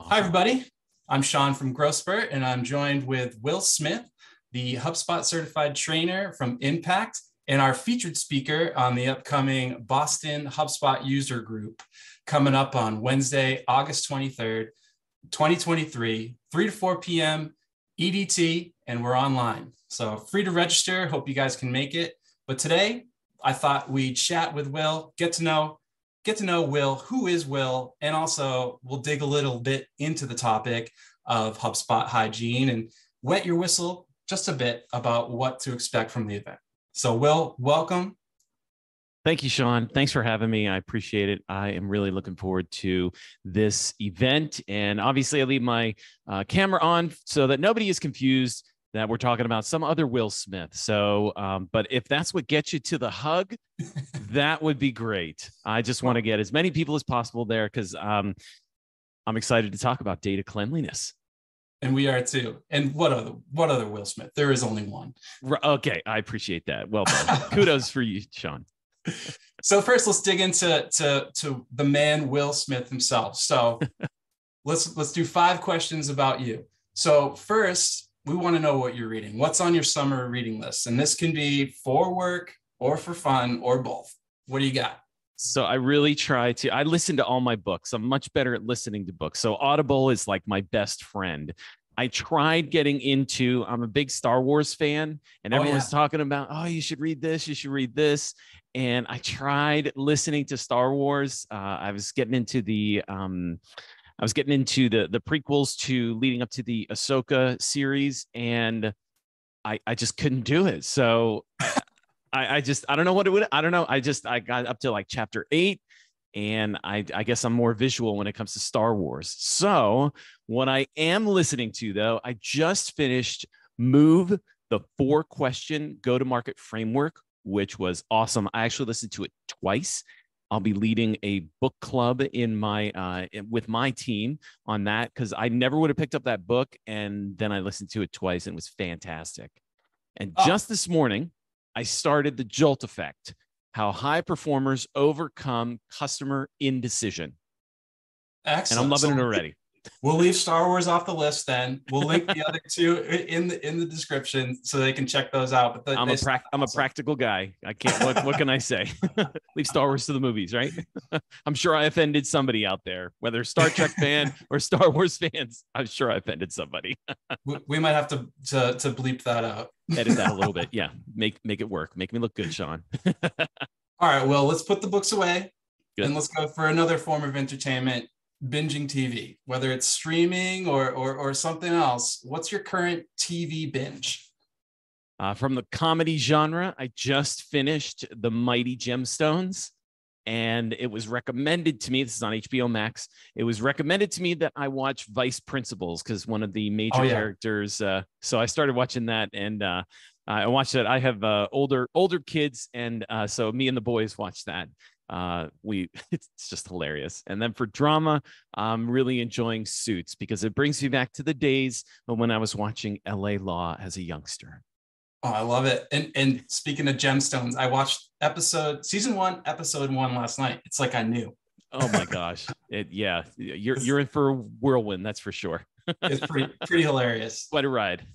Hi, everybody. I'm Sean from GrowSpurt, and I'm joined with Will Smith, the HubSpot certified trainer from Impact, and our featured speaker on the upcoming Boston HubSpot User Group coming up on Wednesday, August 23rd, 2023, 3 to 4 p.m. EDT, and we're online. So free to register. Hope you guys can make it. But today, I thought we'd chat with Will, get to know Will, who is Will, and also we'll dig a little bit into the topic of HubSpot Hygiene and wet your whistle just a bit about what to expect from the event. So Will, welcome. Thank you, Sean. Thanks for having me. I appreciate it. I am really looking forward to this event. And obviously I leave my camera on so that nobody is confused that we're talking about some other Will Smith. So, but if that's what gets you to the hug, that would be great. I just want to get as many people as possible there because I'm excited to talk about data cleanliness. And we are too. And what other Will Smith? There is only one. Okay, I appreciate that. Well done. Kudos for you, Sean. So first, let's dig into the man Will Smith himself. So let's do 5 questions about you. So first, we want to know what you're reading. What's on your summer reading list? And this can be for work or for fun or both. What do you got? So I really try to, I listen to all my books. I'm much better at listening to books. So Audible is like my best friend. I tried getting into, I'm a big Star Wars fan, and everyone's talking about, oh, you should read this, you should read this. And I tried listening to Star Wars. I was getting into the prequels to leading up to the Ahsoka series, and I just couldn't do it. So I don't know what it would. I don't know. I got up to like chapter 8, and I guess I'm more visual when it comes to Star Wars. So what I am listening to, though, I just finished Move, the 4-question go-to-market framework, which was awesome. I actually listened to it twice. I'll be leading a book club in my with my team on that because I never would have picked up that book, and then I listened to it twice and it was fantastic. And just this morning, I started The Jolt Effect: How High Performers Overcome Customer Indecision. Excellent. And I'm loving it already. We'll leave Star Wars off the list then. We'll link the other 2 in the description so they can check those out. But I'm a practical guy. I can't. What can I say? Leave Star Wars to the movies, right? I'm sure I offended somebody out there, whether Star Trek fan or Star Wars fans. I'm sure I offended somebody. We might have to bleep that out. Edit that a little bit. Yeah, make it work. Make me look good, Sean. All right. Well, let's put the books away. Good. And let's go for another form of entertainment. Binging TV, whether it's streaming or something else. What's your current TV binge? From the comedy genre, I just finished The Mighty Gemstones, and it was recommended to me. This is on HBO Max. It was recommended to me that I watch Vice Principals because one of the major characters. So I started watching that, and I watched it. I have older kids, and so me and the boys watched that. It's just hilarious. And then for drama, I'm really enjoying Suits because it brings me back to the days of when I was watching LA Law as a youngster. Oh, I love it. And speaking of gemstones, I watched season 1, episode 1 last night. It's like I knew. Oh my gosh. You're in for a whirlwind, that's for sure. It's pretty hilarious. Quite a ride.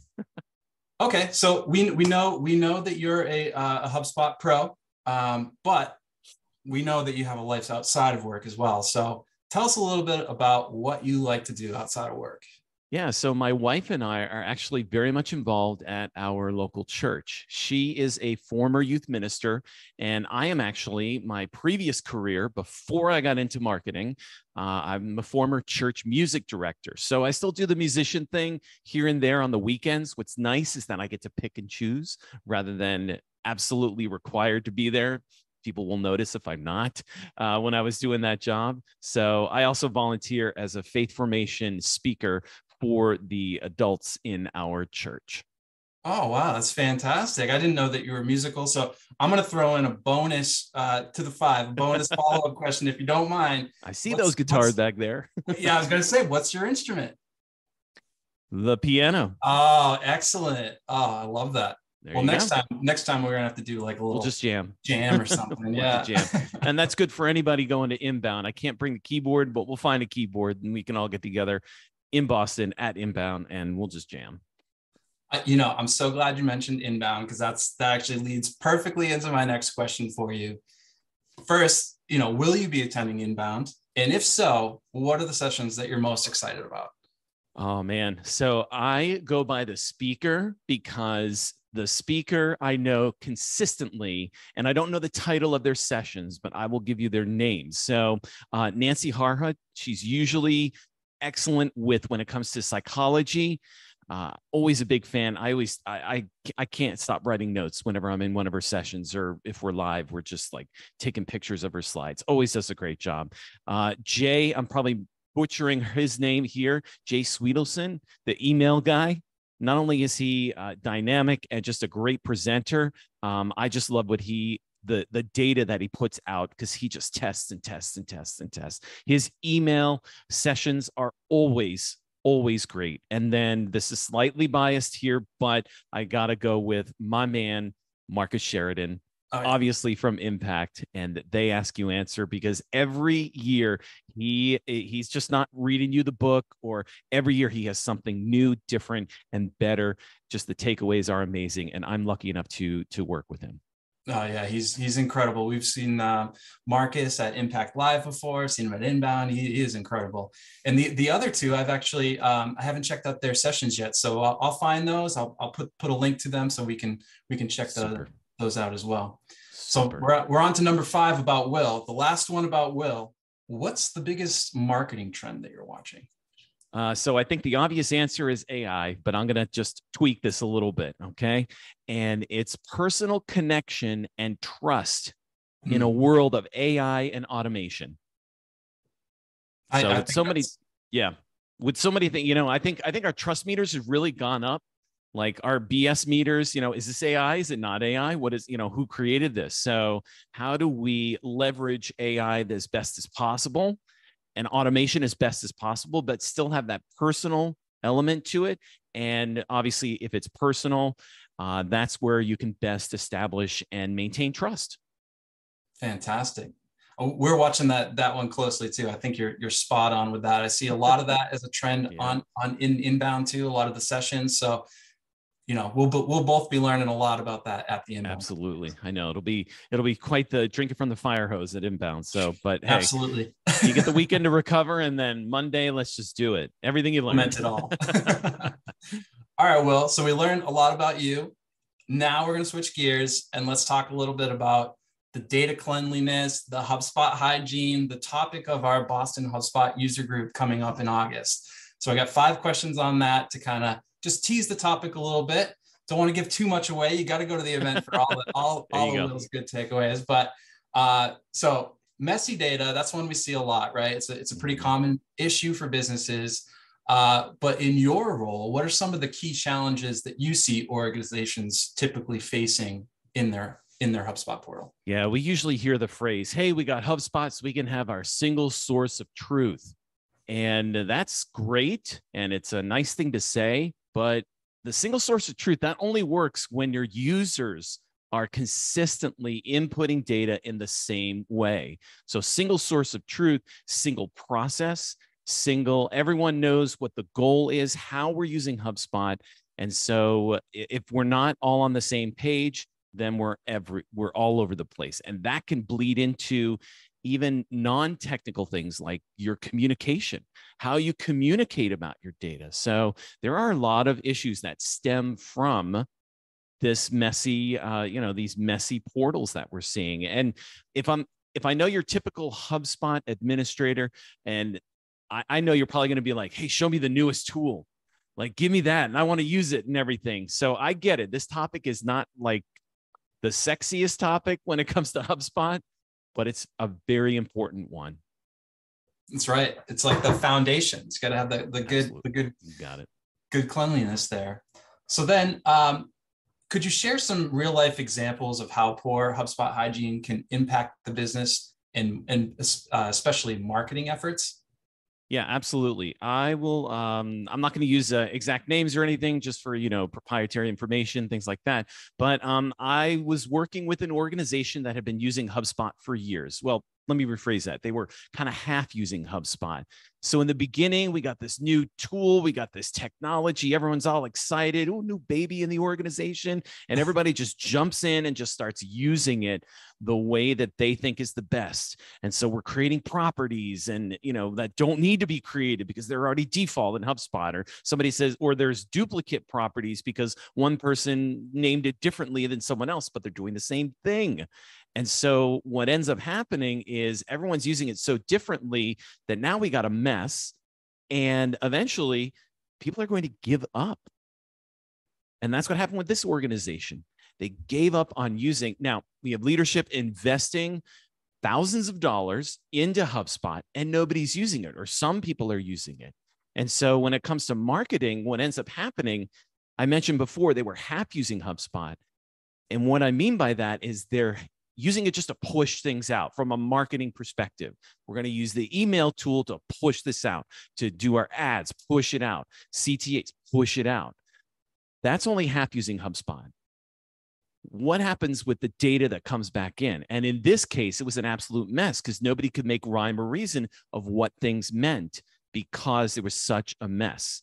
Okay, so we know that you're a HubSpot pro, but we know that you have a life outside of work as well. So tell us a little bit about what you like to do outside of work. Yeah, so my wife and I are actually very much involved at our local church. She is a former youth minister, and I am actually, my previous career, before I got into marketing, I'm a former church music director. So I still do the musician thing here and there on the weekends. What's nice is that I get to pick and choose rather than absolutely required to be there. People will notice if I'm not when I was doing that job. So I also volunteer as a faith formation speaker for the adults in our church. Oh, wow. That's fantastic. I didn't know that you were musical. So I'm going to throw in a bonus to the 5, a bonus follow-up question, if you don't mind. I see those guitars back there. Yeah, I was going to say, what's your instrument? The piano. Oh, excellent. Oh, I love that. There Well, you go. next time we're gonna have to do like a We'll little just jam. or something. We'll Yeah. jam. And that's good for anybody going to Inbound. I can't bring the keyboard, but we'll find a keyboard and we can all get together in Boston at Inbound and we'll just jam. I'm so glad you mentioned Inbound, because that actually leads perfectly into my next question for you. First, will you be attending Inbound? And if so, what are the sessions that you're most excited about? Oh, man. So I go by the speaker because the speaker I know consistently, and I don't know the title of their sessions, but I will give you their names. So Nancy Harhut, she's usually excellent when it comes to psychology. Always a big fan. I can't stop writing notes whenever I'm in one of her sessions, or if we're live, we're just like taking pictures of her slides. Always does a great job. Jay, I'm probably butchering his name here. Jay Sweetelson, the email guy. Not only is he dynamic and just a great presenter, I just love what the data that he puts out, because he just tests and tests and tests and tests. His email sessions are always great. And then this is slightly biased here, but I got to go with my man, Marcus Sheridan, obviously from Impact, and They Ask You Answer, because every year he's just not reading you the book, or every year he has something new, different, and better. Just the takeaways are amazing. And I'm lucky enough to work with him. Oh yeah, he's incredible. We've seen Marcus at Impact Live before, seen him at Inbound. He is incredible. And the other two, I've actually I haven't checked out their sessions yet, so I'll find those. I'll put a link to them so we can check those out as well. Super. So we're on to number 5 about Will. The last one about Will. What's the biggest marketing trend that you're watching? So I think the obvious answer is AI, but I'm going to just tweak this a little bit, okay? And it's personal connection and trust in a world of AI and automation. So with so many things, I think our trust meters have really gone up. Like our BS meters, is this AI? Is it not AI? What is, who created this? So how do we leverage AI as best as possible and automation as best as possible, but still have that personal element to it? And obviously, if it's personal, that's where you can best establish and maintain trust. Fantastic. We're watching that one closely too. I think you're spot on with that. I see a lot of that as a trend on Inbound too. A lot of the sessions. So we'll both be learning a lot about that at the Inbound. Absolutely. I know it'll be quite the drinking from the fire hose at Inbound. So, but hey, absolutely. You get the weekend to recover, and then Monday, let's just do it. Everything you learned. Meant it all. All right, Will. So we learned a lot about you. Now we're going to switch gears and let's talk a little bit about the data cleanliness, the HubSpot hygiene, the topic of our Boston HubSpot User Group coming up in August. So I got 5 questions on that to kind of just tease the topic a little bit. Don't want to give too much away. You got to go to the event for all of those good takeaways. But so messy data, that's one we see a lot, right? It's a pretty common issue for businesses. But in your role, what are some of the key challenges that you see organizations typically facing in their HubSpot portal? Yeah, we usually hear the phrase, hey, we got HubSpot so we can have our single source of truth. And that's great. And it's a nice thing to say, but the single source of truth, that only works when your users are consistently inputting data in the same way. So single source of truth, single process, everyone knows what the goal is, how we're using HubSpot. And so if we're not all on the same page, then we're all over the place. And that can bleed into even non-technical things like your communication, how you communicate about your data. So there are a lot of issues that stem from this messy, these messy portals that we're seeing. And if I know your typical HubSpot administrator, and I know you're probably going to be like, hey, show me the newest tool. Like, give me that. And I want to use it and everything. So I get it. This topic is not like the sexiest topic when it comes to HubSpot, but it's a very important one. That's right. It's like the foundation. It's got to have the good, you got it. Good cleanliness there. So then, could you share some real life examples of how poor HubSpot hygiene can impact the business and especially marketing efforts? Yeah, absolutely. I will. I'm not going to use exact names or anything, just for proprietary information, things like that. But I was working with an organization that had been using HubSpot for years. Well, let me rephrase that. They were kind of half using HubSpot. So in the beginning, we got this new tool, we got this technology. Everyone's all excited. Oh, new baby in the organization, and everybody just jumps in and just starts using it the way that they think is the best. And so we're creating properties and that don't need to be created because they're already default in HubSpot, or somebody says, or there's duplicate properties because one person named it differently than someone else, but they're doing the same thing. And so what ends up happening is everyone's using it so differently that now we got a mess, and eventually people are going to give up. And that's what happened with this organization. They gave up on using. Now we have leadership investing thousands of dollars into HubSpot, and nobody's using it, or some people are using it. And so when it comes to marketing, what ends up happening, I mentioned before, they were half using HubSpot. And what I mean by that is they're using it just to push things out from a marketing perspective. We're going to use the email tool to push this out, to do our ads, push it out, CTAs, push it out. That's only half using HubSpot. What happens with the data that comes back in? And in this case, it was an absolute mess because nobody could make rhyme or reason of what things meant because it was such a mess.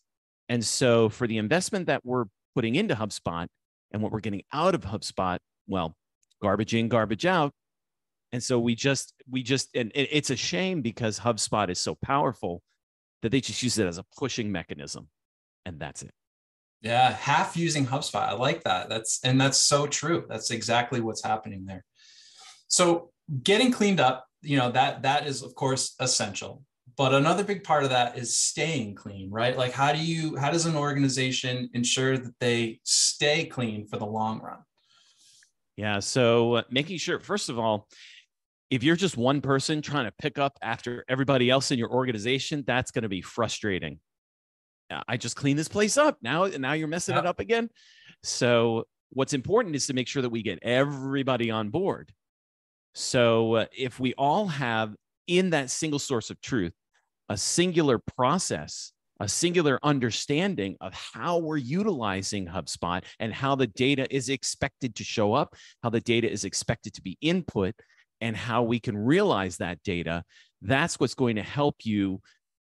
And so for the investment that we're putting into HubSpot and what we're getting out of HubSpot, well, garbage in, garbage out. And so we just, and it's a shame because HubSpot is so powerful that they just use it as a pushing mechanism. And that's it. Yeah, half using HubSpot. I like that. That's so true. That's exactly what's happening there. So getting cleaned up, that is of course essential. But another big part of that is staying clean, right? Like how does an organization ensure that they stay clean for the long run? Yeah. So making sure, first of all, if you're just one person trying to pick up after everybody else in your organization, that's going to be frustrating. I just cleaned this place up. Now you're messing it up again. So what's important is to make sure that we get everybody on board. So if we all have in that single source of truth, a singular process, a singular understanding of how we're utilizing HubSpot and how the data is expected to show up, how the data is expected to be input, and how we can realize that data, that's what's going to help you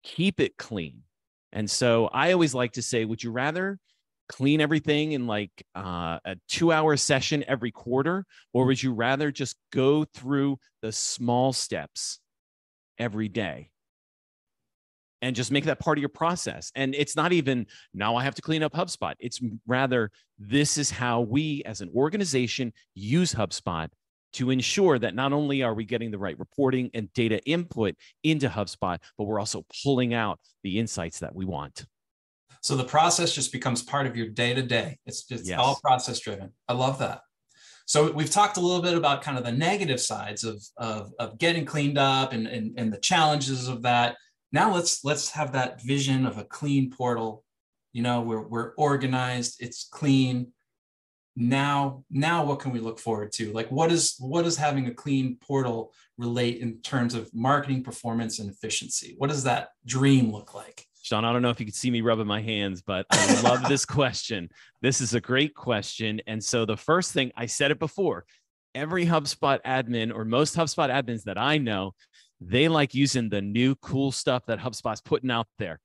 keep it clean. And so I always like to say, would you rather clean everything in like a 2-hour session every quarter, or would you rather just go through the small steps every day and just make that part of your process? And it's not even, now I have to clean up HubSpot. It's rather, this is how we as an organization use HubSpot to ensure that not only are we getting the right reporting and data input into HubSpot, but we're also pulling out the insights that we want. So the process just becomes part of your day-to-day. It's just all process driven. I love that. So we've talked a little bit about kind of the negative sides of getting cleaned up and the challenges of that. Now let's have that vision of a clean portal. We're organized, it's clean. Now what can we look forward to? Like what does having a clean portal relate in terms of marketing performance and efficiency? What does that dream look like? Sean, I don't know if you can see me rubbing my hands, but I love this question. This is a great question. And so the first thing, I said it before, every HubSpot admin, or most HubSpot admins that I know, they like using the new cool stuff that HubSpot's putting out there.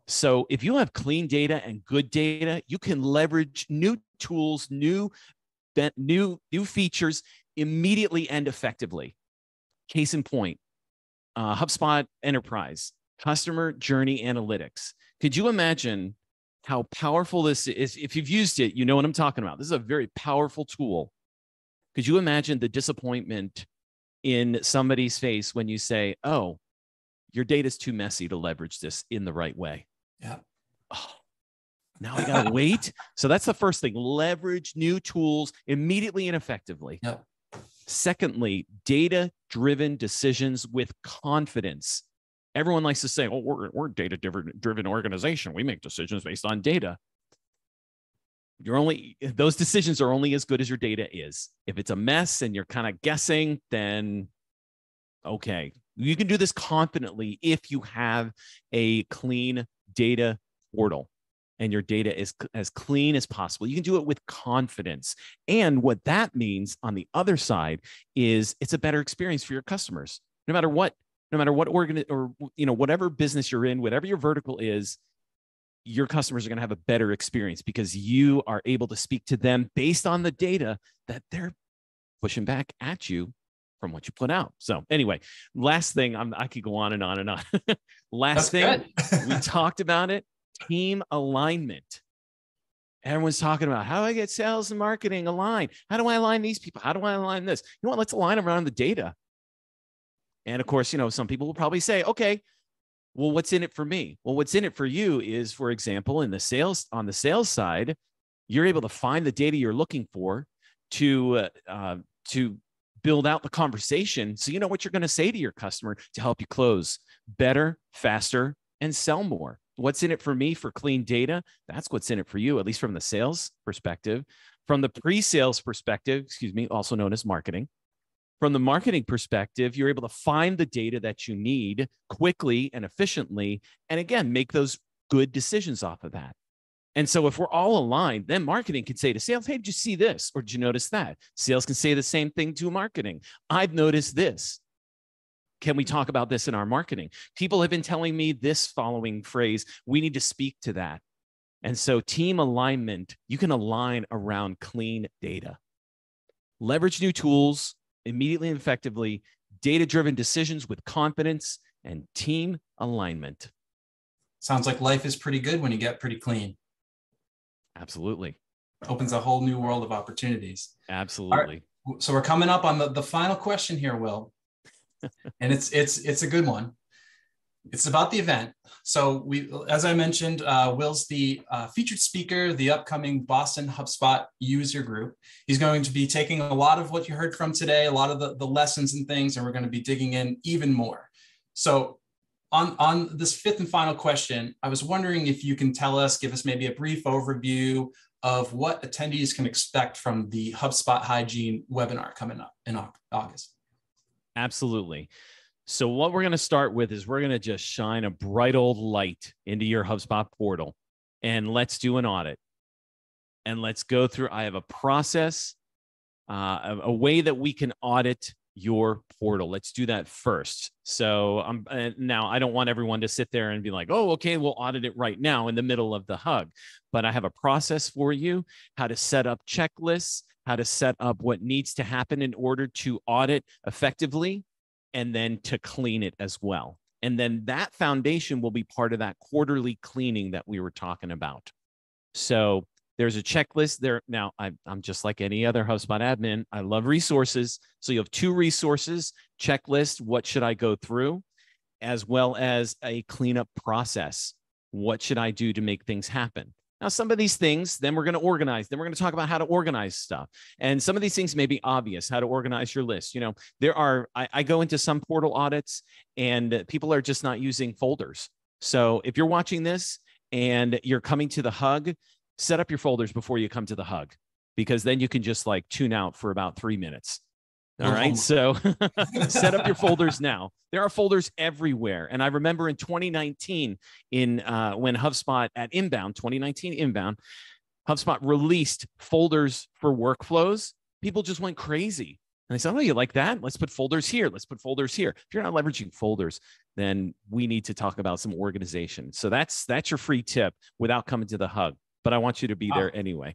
So if you have clean data and good data, you can leverage new tools, new features immediately and effectively. Case in point, HubSpot Enterprise, Customer Journey Analytics. Could you imagine how powerful this is? If you've used it, you know what I'm talking about. This is a very powerful tool. Could you imagine the disappointment in somebody's face when you say, oh, your data is too messy to leverage this in the right way? Yeah. Oh, now I got to wait. So that's the first thing. Leverage new tools immediately and effectively. Yeah. Secondly, data-driven decisions with confidence. Everyone likes to say, oh, we're a data-driven organization. We make decisions based on data. Those decisions are only as good as your data is. If it's a mess and you're kind of guessing, then okay, You can do this confidently if you have a clean data portal and your data is as clean as possible. You can do it with confidence. And what that means on the other side is it's a better experience for your customers. No matter what whatever business you're in, whatever your vertical is, your customers are going to have a better experience because you are able to speak to them based on the data that they're pushing back at you from what you put out. So anyway, last thing, I could go on and on and on. Last thing, we talked about it, team alignment. Everyone's talking about how do I get sales and marketing aligned? How do I align these people? How do I align this? You know what? Let's align around the data. And of course, some people will probably say, okay, well, what's in it for me? Well, what's in it for you is, for example, on the sales side, you're able to find the data you're looking for to build out the conversation. So you know what you're going to say to your customer to help you close better, faster, and sell more. What's in it for me for clean data? That's what's in it for you, at least from the sales perspective. From the pre-sales perspective, also known as marketing. From the marketing perspective, you're able to find the data that you need quickly and efficiently, and again, make those good decisions off of that. And so if we're all aligned, then marketing can say to sales, hey, did you see this? Or did you notice that? Sales can say the same thing to marketing. I've noticed this. Can we talk about this in our marketing? People have been telling me this following phrase. We need to speak to that. And so team alignment, you can align around clean data. Leverage new tools immediately and effectively, data-driven decisions with confidence, and team alignment. Sounds like life is pretty good when you get pretty clean. Absolutely. Opens a whole new world of opportunities. Absolutely. Right, so we're coming up on the final question here, Will. And it's a good one. It's about the event. So as I mentioned, Will's the featured speaker, the upcoming Boston HubSpot User Group. He's going to be taking a lot of what you heard from today, a lot of the lessons and things, and we're going to be digging in even more. So on this fifth and final question, I was wondering if you can give us maybe a brief overview of what attendees can expect from the HubSpot Hygiene webinar coming up in August. Absolutely. So what we're going to start with is we're going to just shine a bright old light into your HubSpot portal, and let's do an audit. And let's go through, I have a process, a way that we can audit your portal. Let's do that first. So now I don't want everyone to sit there and be like, oh, okay, we'll audit it right now in the middle of the hug. But I have a process for you, how to set up checklists, how to set up what needs to happen in order to audit effectively, and then to clean it as well. And then that foundation will be part of that quarterly cleaning that we were talking about. So there's a checklist there. Now, I'm just like any other HubSpot admin. I love resources. So you have 2 resources, checklist, what should I go through, as well as a cleanup process. What should I do to make things happen? Now, some of these things, then we're going to organize. Then we're going to talk about how to organize stuff. And some of these things may be obvious, how to organize your list. I go into some portal audits and people are just not using folders. So if you're watching this and you're coming to the hug, set up your folders before you come to the hug, because then you can just like tune out for about 3 minutes. All right. So set up your folders now. There are folders everywhere. And I remember in 2019, when HubSpot at Inbound, 2019 Inbound, HubSpot released folders for workflows. People just went crazy. And they said, oh, you like that? Let's put folders here. Let's put folders here. If you're not leveraging folders, then we need to talk about some organization. So that's your free tip without coming to the hug. But I want you to be there anyway.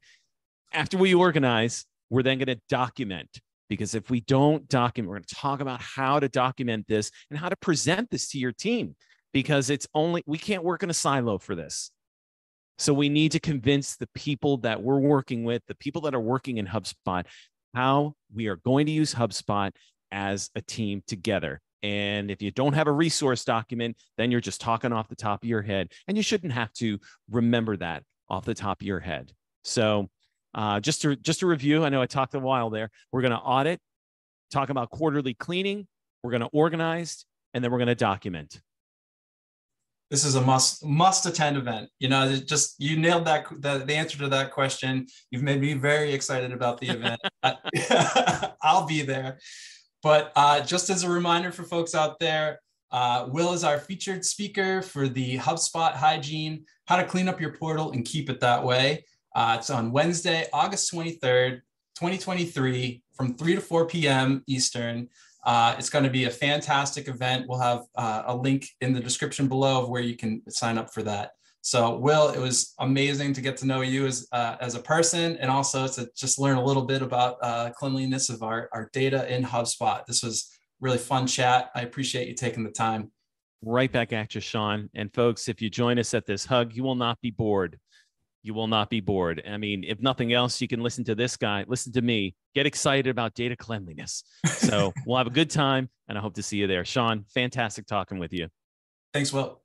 After we organize, we're then going to document. Because if we don't document, we're going to talk about how to document this and how to present this to your team, because we can't work in a silo for this. So we need to convince the people that we're working with, the people that are working in HubSpot, how we are going to use HubSpot as a team together. And if you don't have a resource document, then you're just talking off the top of your head, and you shouldn't have to remember that off the top of your head. So just to review, I know I talked a while there. We're going to audit, talk about quarterly cleaning. We're going to organize, and then we're going to document. This is a must attend event. You nailed the answer to that question. You've made me very excited about the event. I'll be there. But just as a reminder for folks out there, Will is our featured speaker for the HubSpot Hygiene, how to clean up your portal and keep it that way. It's on Wednesday, August 23rd, 2023 from 3 to 4 p.m. Eastern. It's going to be a fantastic event. We'll have a link in the description below of where you can sign up for that. So Will, it was amazing to get to know you as a person, and also to just learn a little bit about cleanliness of our data in HubSpot. This was really fun chat. I appreciate you taking the time. Right back at you, Sean. And folks, if you join us at this hug, you will not be bored. You will not be bored. I mean, if nothing else, you can listen to this guy, listen to me, get excited about data cleanliness. So we'll have a good time, and I hope to see you there. Sean, fantastic talking with you. Thanks, Will.